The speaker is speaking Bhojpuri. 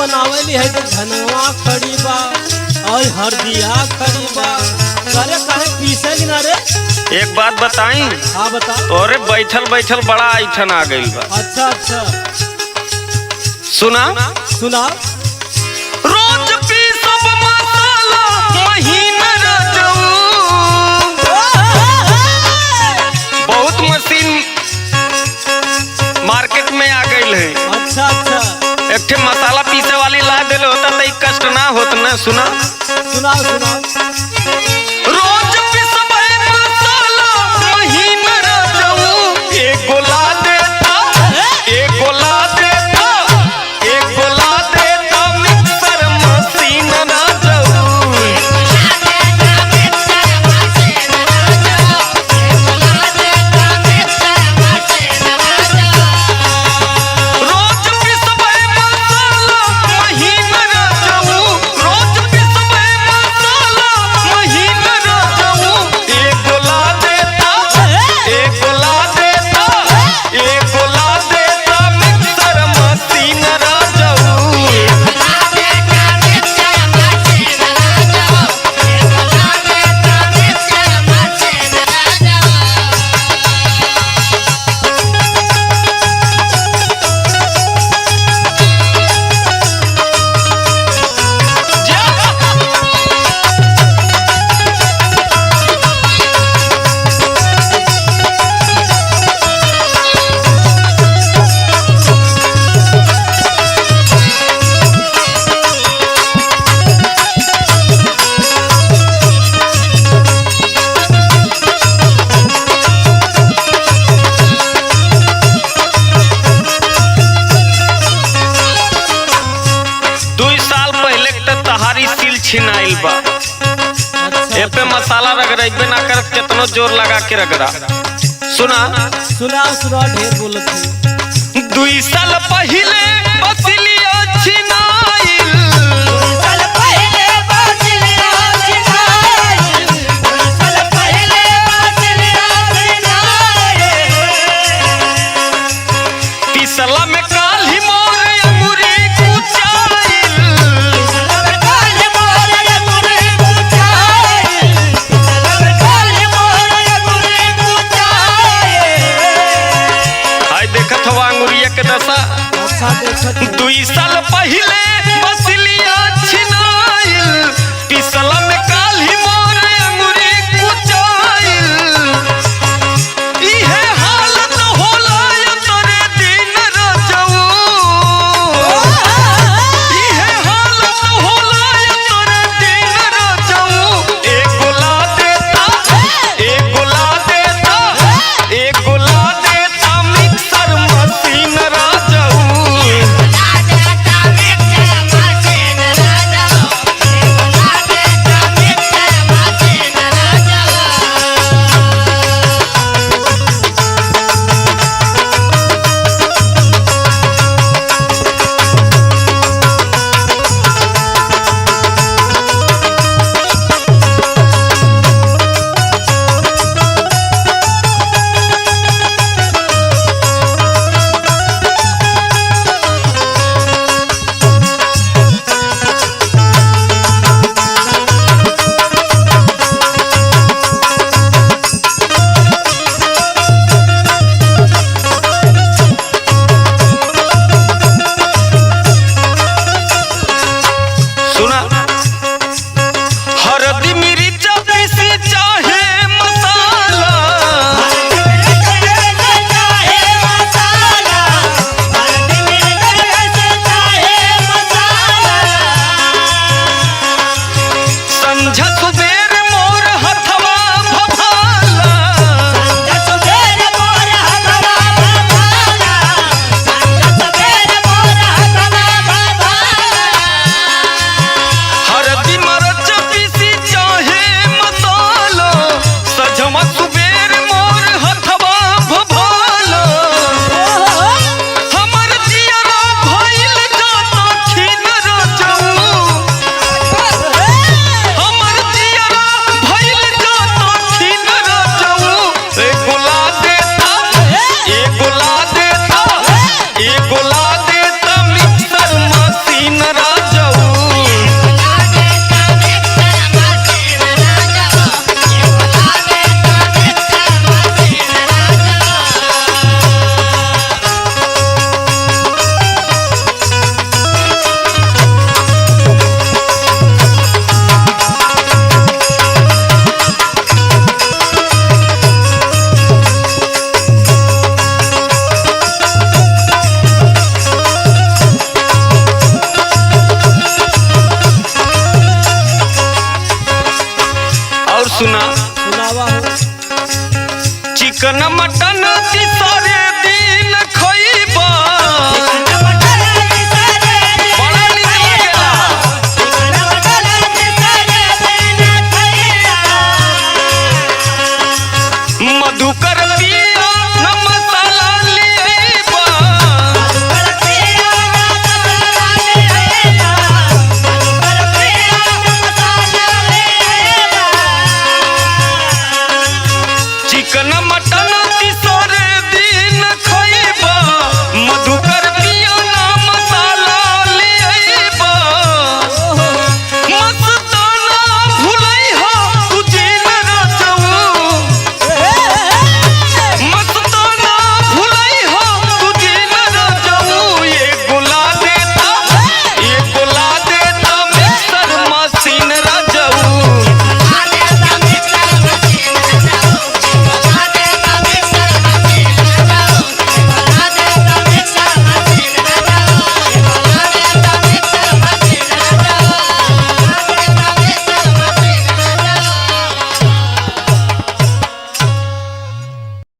बनावेली है तो धनवा खड़ी बा और हरदिया खड़ी बा। अरे काहे पीसे कि ना रे? एक बात बताई। हाँ बता। तोरे बैठल बैठल बड़ा ऐठन आ गई बा। अच्छा अच्छा सुना सुना। रोज पीसब मसाला महीना रजऊ। बहुत मशीन मार्केट में आ गई है। अच्छा अच्छा एक ठे मसाला पीसे वाली ला दिल होता तो कष्ट ना होता ना। सुना सुना सुना। रोज पिसबे मसाला महीना रजऊ। एगो ला देता एगो ला देता एगो ला देता मिक्सर मशीन रजऊ। रोज पिसबे मसाला महीना रजऊ। रोज पिसबे मसाला महीना रजऊ। एगो ला देता एगो ला देता एगो ला देता मिक्सर मशीन रजऊ। तहारी सील छिनाइल बा। ए पे मसाला रगड़बे ना कर कितनो जोर लगा के रगड़ा। सुना सुना सुना ढेर बोलत है। 2 साल पहले बसलियो छिनाइल। पिसला में काली मोर अंगूरी कुचाइल। हाय देखत हवा अंगूरिया के दशा। अच्छा देखत। 2 साल पहले सुना। सुनावा हो। चिकन मटन की